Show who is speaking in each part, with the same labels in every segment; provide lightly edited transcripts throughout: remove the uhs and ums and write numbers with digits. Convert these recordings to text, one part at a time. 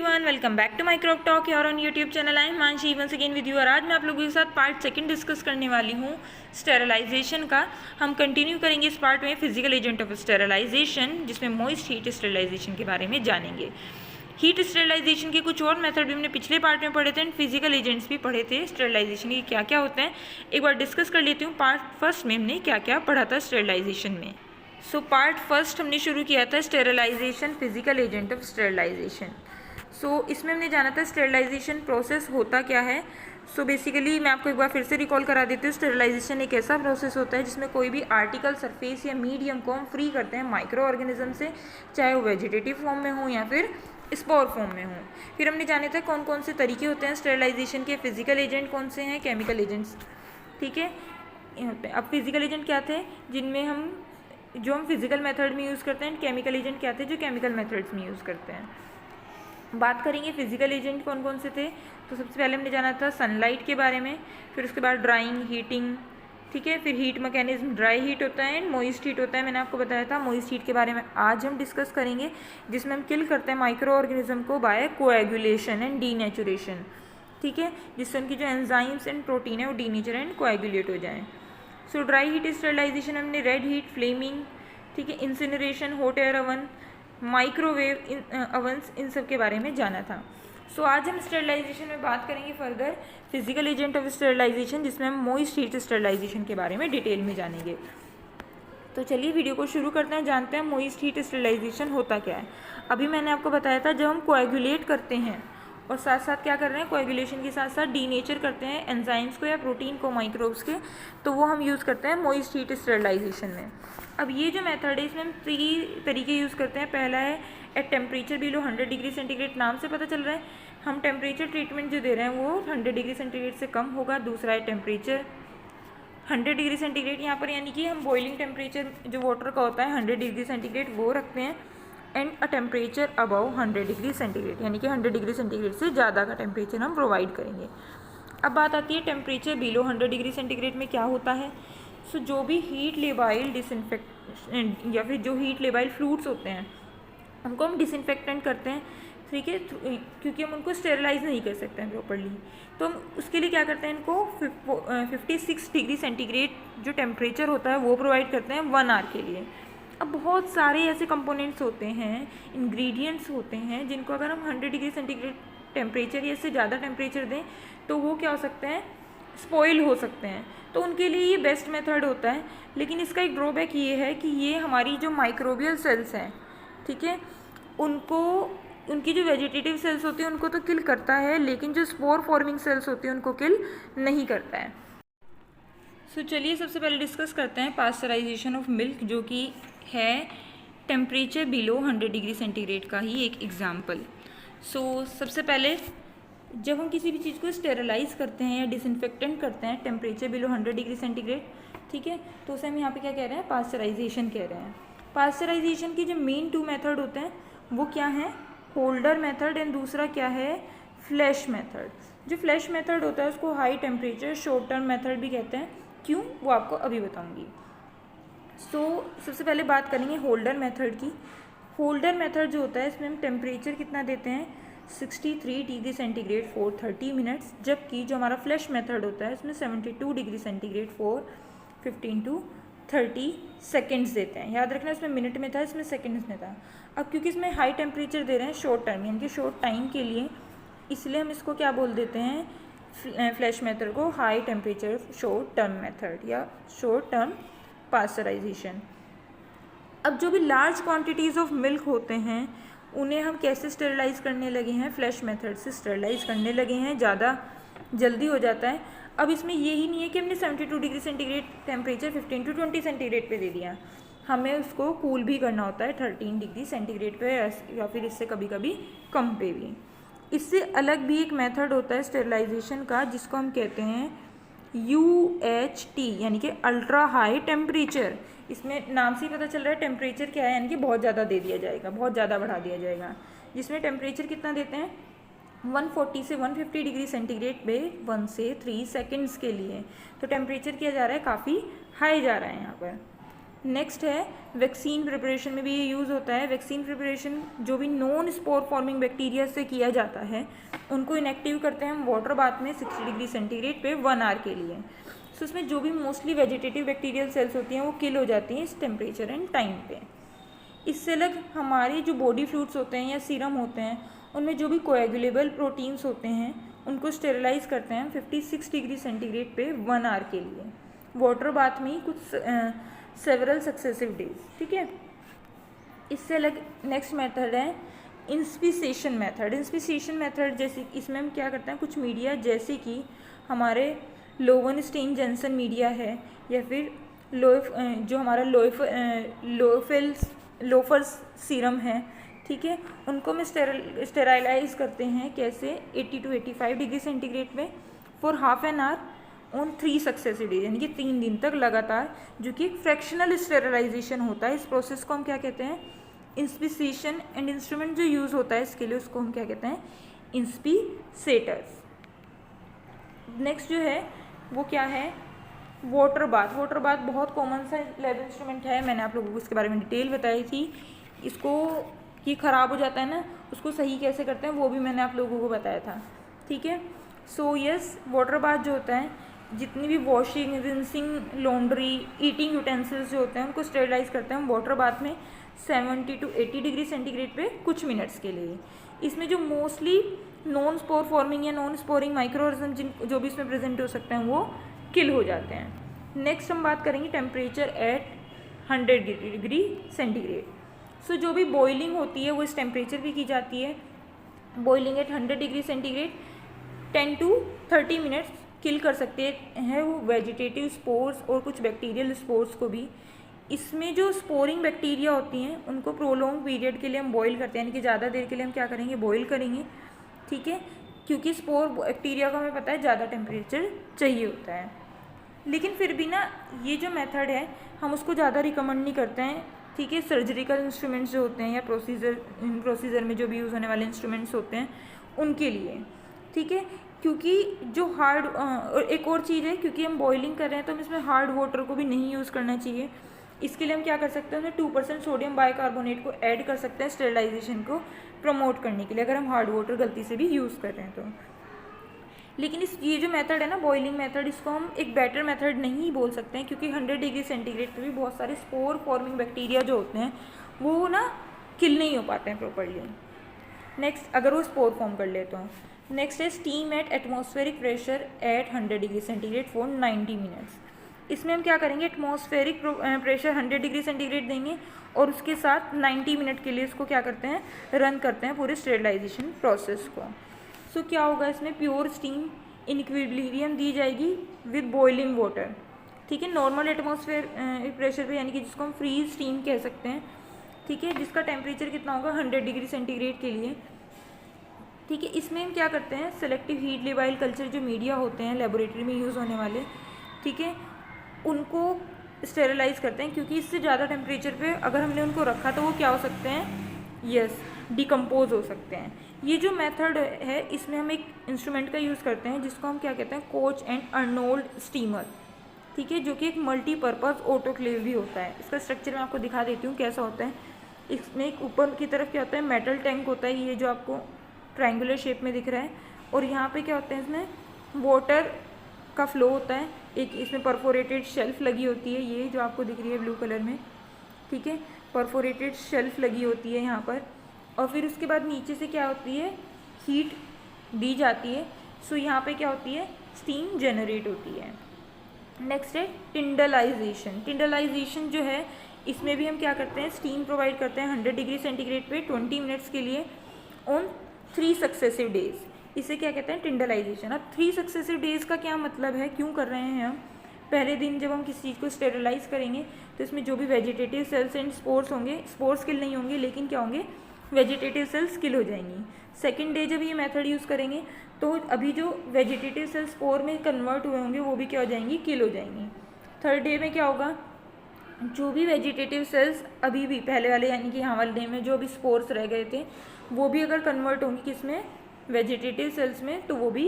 Speaker 1: Everyone, welcome back to my crop talk your on YouTube channel. I am Himanshi once again with you. और आज मैं आप लोगों के साथ पार्ट सेकंड डिस्कस करने वाली हूँ स्टेरलाइजेशन का। हम कंटिन्यू करेंगे इस पार्ट में फिजिकल एजेंट ऑफ स्टेरलाइजेशन, जिसमें मॉइस्ट हीट स्टेरलाइजेशन के बारे में जानेंगे। हीट स्टेरलाइजेशन के कुछ और मेथड भी हमने पिछले पार्ट में पढ़े थे एंड फिजिकल एजेंट्स भी पढ़े थे। स्टेरलाइजेशन के क्या क्या होते हैं एक बार डिस्कस कर लेती हूँ। पार्ट फर्स्ट में हमने क्या क्या पढ़ा था स्टेरलाइजेशन में। पार्ट फर्स्ट हमने शुरू किया था sterilisation, physical agent of sterilisation. इसमें हमने जाना था स्टेरलाइजेशन प्रोसेस होता क्या है। बेसिकली मैं आपको एक बार फिर से रिकॉल करा देती हूँ। स्टेरलाइजेशन एक ऐसा प्रोसेस होता है जिसमें कोई भी आर्टिकल, सरफेस या मीडियम को हम फ्री करते हैं माइक्रो ऑर्गेनिज्म से, चाहे वो वेजिटेटिव फॉर्म में हो या फिर स्पोर फॉर्म में हो। फिर हमने जाने थे कौन कौन से तरीके होते हैं स्टेरलाइजेशन के, फिजिकल एजेंट कौन से हैं, केमिकल एजेंट्स। ठीक है, यहाँ पे अब फिजिकल एजेंट क्या थे जिनमें हम फिजिकल मेथड में यूज़ करते हैं, केमिकल एजेंट क्या थे जो केमिकल मेथड्स में यूज़ करते हैं। बात करेंगे फिजिकल एजेंट कौन कौन से थे। सबसे पहले हमने जाना था सनलाइट के बारे में, फिर उसके बाद ड्राइंग, हीटिंग। ठीक है, फिर हीट मैकेनिज्म, ड्राई हीट होता है एंड मॉइस्ट हीट होता है। मैंने आपको बताया था मॉइस्ट हीट के बारे में आज हम डिस्कस करेंगे, जिसमें हम किल करते हैं माइक्रो ऑर्गेनिज्म को बाय कोएगुलेशन एंड डीनेचुरेशन। ठीक है, जिससे उनकी जो एंजाइम्स एंड प्रोटीन है वो डीनेचर एंड कोएगुलेट हो जाएँ। ड्राई हीट स्टेरलाइजेशन हमने रेड हीट, फ्लेमिंग, ठीक है, incineration, hot air oven, microwave ovens, इन सब के बारे में जाना था। आज हम स्टेरलाइजेशन में बात करेंगे further physical agent of sterilisation, जिसमें हम मॉइस्ट हीट स्टेरलाइजेशन के बारे में डिटेल में जानेंगे। चलिए वीडियो को शुरू करते हैं, जानते हैं मॉइस्ट हीट स्टेरलाइजेशन होता क्या है। अभी मैंने आपको बताया था जब हम कोएगुलेट करते हैं और साथ साथ क्या कर रहे हैं, कोएगुलेशन के साथ साथ डीनेचर करते हैं एंजाइम्स को या प्रोटीन को माइक्रोब्स के, तो वो हम यूज़ करते हैं मॉइस्ट हीट स्टेरलाइजेशन में। अब ये जो मेथड है इसमें हम 3 तरीके यूज़ करते हैं। पहला है at temperature below 100 degree centigrade, नाम से पता चल रहा है हम टेम्परेचर ट्रीटमेंट जो दे रहे हैं वो 100 डिग्री सेंटीग्रेड से कम होगा। दूसरा है टेम्परेचर 100 डिग्री सेंटीग्रेड, यहाँ पर यानी कि हम बॉइलिंग टेम्परेचर जो वाटर का होता है 100 डिग्री सेंटीग्रेड वो रखते हैं, and a temperature above 100 degree centigrade, यानी कि 100 डिग्री सेंटीग्रेड से ज़्यादा का टेम्परेचर हम प्रोवाइड करेंगे। अब बात आती है टेम्परेचर बिलो 100 डिग्री सेंटीग्रेड में क्या होता है। जो भी हीट लेबाइल डिसइंफेक्ट या फिर जो हीट लेबाइल फ्लूइड्स होते हैं उनको हम डिसइंफेक्टेंट करते हैं। ठीक है, क्योंकि हम उनको स्टेरलाइज नहीं कर सकते हैं प्रॉपर्ली, तो हम उसके लिए क्या करते हैं, इनको 56 डिग्री सेंटीग्रेड जो टेम्परेचर होता है वो प्रोवाइड करते हैं 1 आवर के लिए। अब बहुत सारे ऐसे कंपोनेंट्स होते हैं, इंग्रेडिएंट्स होते हैं जिनको अगर हम 100 डिग्री सेंटीग्रेड टेम्परेचर या इससे ज़्यादा टेम्परेचर दें तो वो क्या हो सकते हैं, स्पॉइल हो सकते हैं। तो उनके लिए ये बेस्ट मेथड होता है, लेकिन इसका एक ड्रॉबैक ये है कि ये हमारी जो माइक्रोबियल सेल्स हैं, ठीक है, उनकी जो वेजिटेटिव सेल्स होती हैं उनको तो किल करता है, लेकिन जो स्पोर फॉर्मिंग सेल्स होती हैं उनको किल नहीं करता है। चलिए सबसे पहले डिस्कस करते हैं पास्चराइजेशन ऑफ मिल्क, जो कि है टेम्परेचर बिलो 100 डिग्री सेंटीग्रेड का ही एक एग्जाम्पल। सबसे पहले जब हम किसी भी चीज़ को स्टेरलाइज करते हैं या डिसइंफेक्टेंट करते हैं टेम्परेचर बिलो 100 डिग्री सेंटीग्रेड, ठीक है, तो उसे हम यहाँ पे क्या कह रहे हैं, पास्चराइजेशन कह रहे हैं। पास्चराइजेशन की जो मेन 2 मेथड होते हैं वो क्या है, होल्डर मेथड एंड दूसरा क्या है, फ्लैश मेथड। जो फ्लैश मेथड होता है उसको high temperature short term method भी कहते हैं। क्यों, वो आपको अभी बताऊँगी। सबसे पहले बात करेंगे होल्डर मेथड की। होल्डर मेथड जो होता है इसमें हम टेम्परेचर कितना देते हैं, 63 डिग्री सेंटीग्रेड फॉर 30 मिनट्स, जबकि जो हमारा फ्लैश मेथड होता है उसमें 72 degree centigrade for 15 to 30 seconds देते हैं। याद रखना इसमें मिनट में था, इसमें सेकेंड्स में था। अब क्योंकि इसमें हाई टेम्परेचर दे रहे हैं शॉर्ट टर्म यानी कि शॉर्ट टाइम के लिए, इसलिए हम इसको क्या बोल देते हैं, फ्लैश मेथड को high temperature short term method या शॉर्ट टर्म पास्चराइजेशन। अब जो भी लार्ज क्वांटिटीज़ ऑफ मिल्क होते हैं उन्हें हम कैसे स्टेरलाइज करने लगे हैं, फ्लैश मेथड से स्टेरलाइज करने लगे हैं, ज़्यादा जल्दी हो जाता है। अब इसमें यही नहीं है कि हमने 72 degree centigrade temperature 15 to 20 centigrade पे दे दिया, हमें उसको कूल भी करना होता है 13 डिग्री सेंटीग्रेड पे या फिर इससे कभी कभी कम पे भी। इससे अलग भी एक मेथड होता है स्टेरलाइजेशन का जिसको हम कहते हैं UHT, यानी कि अल्ट्रा हाई टेम्परेचर। इसमें नाम से ही पता चल रहा है टेम्परेचर क्या है, यानी कि बहुत ज़्यादा दे दिया जाएगा, बहुत ज़्यादा बढ़ा दिया जाएगा। जिसमें टेम्परेचर कितना देते हैं, 140 से 150 डिग्री सेंटीग्रेड पे 1 से 3 सेकेंड्स के लिए। तो टेम्परेचर किया जा रहा है काफ़ी हाई जा रहा है यहाँ पर। नेक्स्ट है वैक्सीन प्रिपरेशन में भी ये यूज़ होता है। वैक्सीन प्रिपरेशन जो भी नॉन स्पोर फॉर्मिंग बैक्टीरिया से किया जाता है उनको इनएक्टिव करते हैं हम वाटर बाथ में 60 डिग्री सेंटीग्रेड पे 1 आवर के लिए। सो इसमें जो भी मोस्टली वेजिटेटिव बैक्टीरियल सेल्स होती हैं वो किल हो जाती हैं इस टेम्परेचर एंड टाइम पे। इससे अलग हमारे जो बॉडी फ्लूइड्स होते हैं या सीरम होते हैं उनमें जो भी कोएगुलेबल प्रोटीन्स होते हैं उनको स्टेरिलाइज करते हैं 56 डिग्री सेंटीग्रेड पे 1 आवर के लिए वाटर बाथ में ही कुछ सेवरल सक्सेसिव डेज। ठीक है, इससे अलग नेक्स्ट मेथड है इंस्पीसेशन मेथड। इंस्पीसेशन मेथड जैसे इसमें हम क्या करते हैं, कुछ मीडिया जैसे कि हमारे लोवेनस्टीन जेंसन मीडिया है या फिर जो हमारा लोफर्स सीरम है, ठीक है, उनको हम स्टेराइलाइज करते हैं कैसे 80 to 85 डिग्री सेंटीग्रेड में for half an hour on 3 successive days, यानी कि 3 दिन तक लगातार, जो कि एक फ्रैक्शनल स्टेरिलाइजेशन होता है। इस प्रोसेस को हम क्या कहते हैं, इंस्पीसेशन। एंड इंस्ट्रूमेंट जो यूज़ होता है इसके लिए उसको हम क्या कहते हैं, इंस्पीसेटर्स। नेक्स्ट जो है वो क्या है, वाटर बाथ। वाटर बाथ बहुत कॉमन सा लैब इंस्ट्रूमेंट है, मैंने आप लोगों को इसके बारे में डिटेल बताई थी। इसको ये ख़राब हो जाता है ना, उसको सही कैसे करते हैं वो भी मैंने आप लोगों को बताया था। ठीक है, सो यस, वाटर बाथ जो होता है, जितनी भी washing, rinsing, laundry, eating utensils जो होते हैं उनको स्टेरिलाइज करते हैं हम वाटर बाथ में 70 to 80 डिग्री सेंटीग्रेड पे कुछ मिनट्स के लिए। इसमें जो मोस्टली नॉन स्पोर फॉर्मिंग या नॉन स्पोरिंग माइक्रो ऑर्गेनिज्म जो भी इसमें प्रेजेंट हो सकते हैं वो किल हो जाते हैं। नेक्स्ट हम बात करेंगे टेम्परेचर एट 100 डिग्री सेंटीग्रेड। सो जो भी बॉइलिंग होती है वो इस टेम्परेचर पे की जाती है। Boiling at 100 degree centigrade 10 to 30 minutes kill कर सकते हैं वो वेजिटेटिव स्पोर्स और कुछ बैक्टीरियल स्पोर्स को भी। इसमें जो स्पोरिंग बैक्टीरिया होती हैं उनको प्रोलॉन्ग पीरियड के लिए हम बॉईल करते हैं, यानी कि ज़्यादा देर के लिए हम क्या करेंगे, बॉईल करेंगे। ठीक है, क्योंकि स्पोर बैक्टीरिया को हमें पता है ज़्यादा टेम्परेचर चाहिए होता है। लेकिन फिर भी ना ये जो मेथड है हम उसको ज़्यादा रिकमेंड नहीं करते हैं। ठीक है, सर्जिकल इंस्ट्रूमेंट्स जो होते हैं या प्रोसीजर में जो भी यूज़ होने वाले इंस्ट्रूमेंट्स होते हैं उनके लिए। ठीक है, क्योंकि जो हार्ड एक और चीज़ है, क्योंकि हम बॉइलिंग कर रहे हैं तो हम इसमें हार्ड वाटर को भी नहीं यूज़ करना चाहिए। इसके लिए हम क्या कर सकते हैं, 2% सोडियम बाइकार्बोनेट को ऐड कर सकते हैं स्टेरिलाइजेशन को प्रमोट करने के लिए, अगर हम हार्ड वाटर गलती से भी यूज़ कर रहे हैं तो। लेकिन ये जो मेथड है ना, बॉइलिंग मेथड, इसको हम एक बेटर मेथड नहीं बोल सकते हैं, क्योंकि 100 डिग्री सेंटीग्रेड पे भी बहुत सारे स्पोर फॉर्मिंग बैक्टीरिया जो होते हैं वो ना किल नहीं हो पाते हैं प्रॉपरली। नेक्स्ट, अगर वो स्पोर फॉर्म कर ले तो। नेक्स्ट है steam at atmospheric pressure at 100 degree centigrade for 90 minutes. इसमें हम क्या करेंगे, एटमॉस्फेरिक प्रेशर 100 डिग्री सेंटीग्रेड देंगे और उसके साथ 90 मिनट के लिए इसको क्या करते हैं, रन करते हैं पूरे स्टेरिलाइजेशन प्रोसेस को। सो क्या होगा, इसमें प्योर स्टीम इन इक्विलिब्रियम दी जाएगी विद बॉइलिंग वाटर। ठीक है, नॉर्मल एटमॉस्फेयर प्रेशर पे, यानी कि जिसको हम फ्रीज स्टीम कह सकते हैं। ठीक है, जिसका टेम्परेचर कितना होगा, 100 डिग्री सेंटीग्रेड के लिए। ठीक है, इसमें हम क्या करते हैं, सेलेक्टिव हीट लेवाइल कल्चर जो मीडिया होते हैं लेबोरेटरी में यूज़ होने वाले, ठीक है, उनको स्टेरिलाइज करते हैं, क्योंकि इससे ज़्यादा टेम्परेचर पे अगर हमने उनको रखा तो वो क्या हो सकते हैं, यस, डिकम्पोज हो सकते हैं। ये जो मेथड है इसमें हम एक इंस्ट्रूमेंट का यूज़ करते हैं जिसको हम क्या कहते हैं, कोच एंड अर्नोल्ड स्टीमर। ठीक है, जो कि एक मल्टीपर्पज़ ऑटोक्लेव भी होता है। इसका स्ट्रक्चर मैं आपको दिखा देती हूँ कैसा होता है। इसमें एक ऊपर की तरफ क्या होता है, मेटल टैंक होता है, ये जो आपको ट्रायंगुलर शेप में दिख रहा है, और यहाँ पे क्या होता है, इसमें वाटर का फ्लो होता है। एक इसमें परफोरेटेड शेल्फ लगी होती है, ये जो आपको दिख रही है ब्लू कलर में। ठीक है, परफोरेटेड शेल्फ लगी होती है यहाँ पर, और फिर उसके बाद नीचे से क्या होती है, हीट दी जाती है। सो यहाँ पे क्या होती है, स्टीम जनरेट होती है। नेक्स्ट है टिंडलाइजेशन। टिंडलाइजेशन जो है इसमें भी हम क्या करते हैं, स्टीम प्रोवाइड करते हैं 100 डिग्री सेंटीग्रेड पे 20 मिनट्स के लिए ऑन 3 सक्सेसिव डेज। इसे क्या कहते हैं, टिंडलाइजेशन। अब 3 सक्सेसिव डेज़ का क्या मतलब है, क्यों कर रहे हैं हम, पहले दिन जब हम किसी चीज़ को स्टेरिलाइज करेंगे तो इसमें जो भी वेजिटेटिव सेल्स एंड स्पोर्स होंगे, स्पोर्स किल नहीं होंगे लेकिन क्या होंगे, वेजिटेटिव सेल्स किल हो जाएंगी। सेकेंड डे जब ये मेथड यूज़ करेंगे तो अभी जो वेजिटेटिव सेल्स स्पोर में कन्वर्ट हुए होंगे वो भी क्या हो जाएंगी, किल हो जाएंगी। थर्ड डे में क्या होगा, जो भी वेजिटेटिव सेल्स अभी भी पहले वाले यानी कि यहाँ वाले डे में जो भी स्पोर्स रह गए थे वो भी अगर कन्वर्ट होंगी किसमें, वेजिटेटिव सेल्स में, तो वो भी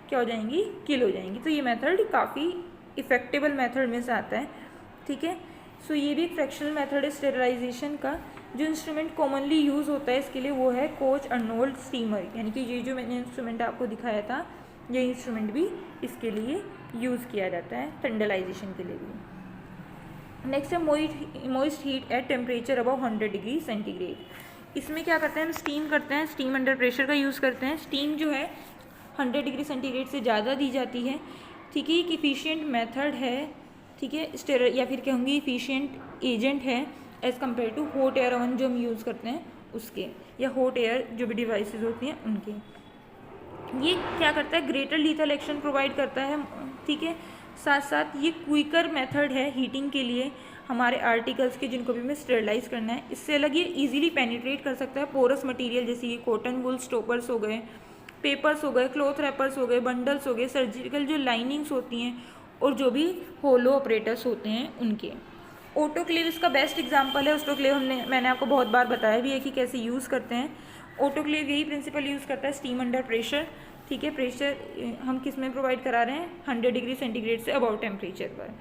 Speaker 1: क्या हो जाएंगी, किल हो जाएंगी। तो ये मेथड काफ़ी इफ़ेक्टिबल मेथड में से आता है। ठीक है, सो ये भी एक फ्रैक्शनल मेथड है स्टेरलाइजेशन का। जो इंस्ट्रूमेंट कॉमनली यूज़ होता है इसके लिए वो है कोच अर्नोल्ड स्टीमर, यानी कि ये जो मैंने इंस्ट्रूमेंट आपको दिखाया था ये इंस्ट्रूमेंट भी इसके लिए यूज़ किया जाता है थर्मलाइजेशन के लिए भी। नेक्स्ट है moist heat at temperature above 100 degree centigrade. इसमें क्या करते हैं हम स्टीम करते हैं, स्टीम अंडर प्रेशर का यूज़ करते हैं। स्टीम जो है 100 डिग्री सेंटीग्रेड से ज़्यादा दी जाती है, ठीक है। एक इफ़िशियंट मेथड है, ठीक है, या फिर कहूँगी इफ़िशियंट एजेंट है as compare to hot air oven जो हम यूज़ करते हैं उसके, या हॉट एयर जो भी डिवाइसेस होती हैं उनके। ये क्या करता है, ग्रेटर लीथल एक्शन प्रोवाइड करता है, ठीक है। साथ साथ ये क्विकर मेथड है हीटिंग के लिए हमारे आर्टिकल्स के जिनको भी हमें स्टेरलाइज करना है। इससे अलग ये इजीली पेनिट्रेट कर सकता है पोरस मटेरियल, जैसे ये कॉटन वूल स्टॉपर्स हो गए, पेपर्स हो गए, क्लॉथ रैपर्स हो गए, बंडल्स हो गए, सर्जिकल जो लाइनिंग्स होती हैं और जो भी होलो ऑपरेटर्स होते हैं उनके। ऑटोक्लेव इसका बेस्ट एग्जांपल है। ऑटोक्लेव मैंने आपको बहुत बार बताया भी है कि कैसे यूज़ करते हैं। ऑटोक्लेव यही प्रिंसिपल यूज़ करता है, स्टीम अंडर प्रेशर, ठीक है। प्रेशर हम किस में प्रोवाइड करा रहे हैं, 100 degree centigrade say about temperature पर।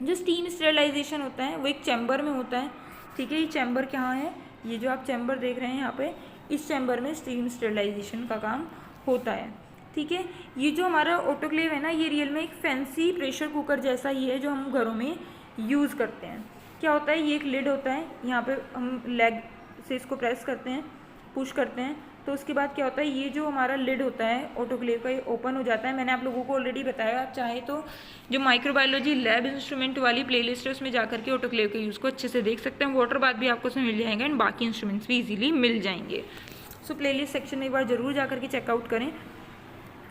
Speaker 1: जो स्टीम स्टेरलाइजेशन होता है वो एक चैम्बर में होता है, ठीक है। ये चैम्बर कहाँ है, ये जो आप चैम्बर देख रहे हैं यहाँ पे, इस चैम्बर में स्टीम स्टेरलाइजेशन का काम होता है, ठीक है। ये जो हमारा ऑटोक्लेव है ना, ये रियल में एक फैंसी प्रेशर कुकर जैसा ही है जो हम घरों में यूज़ करते हैं। क्या होता है, ये एक लिड होता है, यहाँ पे हम लेग से इसको प्रेस करते हैं, पुश करते हैं, तो उसके बाद क्या होता है, ये जो हमारा लिड होता है ऑटोक्लेव का ये ओपन हो जाता है। मैंने आप लोगों को ऑलरेडी बताया, आप चाहे तो जो माइक्रोबायोलॉजी लैब इंस्ट्रूमेंट वाली प्लेलिस्ट है उसमें जाकर के ऑटोक्लेव के यूज़ को अच्छे से देख सकते हैं। वाटर बाथ भी आपको उसमें मिल जाएगा एंड बाकी इंस्ट्रूमेंट्स भी ईजिली मिल जाएंगे। सो प्लेलिस्ट सेक्शन में एक बार ज़रूर जा करके चेकआउट करें।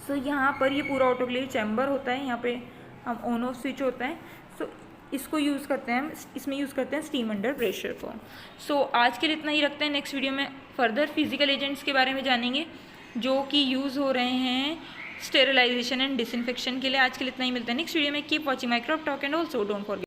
Speaker 1: सो यहाँ पर ये पूरा ऑटोक्लेव चैम्बर होता है, यहाँ पे हम ऑन ऑफ स्विच होता है। सो इसको यूज़ करते हैं, इसमें यूज़ करते हैं स्टीम अंडर प्रेशर को। सो आज के लिए इतना ही रखते हैं। नेक्स्ट वीडियो में फर्दर फिजिकल एजेंट्स के बारे में जानेंगे जो कि यूज़ हो रहे हैं स्टेरिलाइजेशन एंड डिसइंफेक्शन के लिए। आज के लिए इतना ही, मिलता है नेक्स्ट वीडियो में। Keep watching micro talk and also don't forget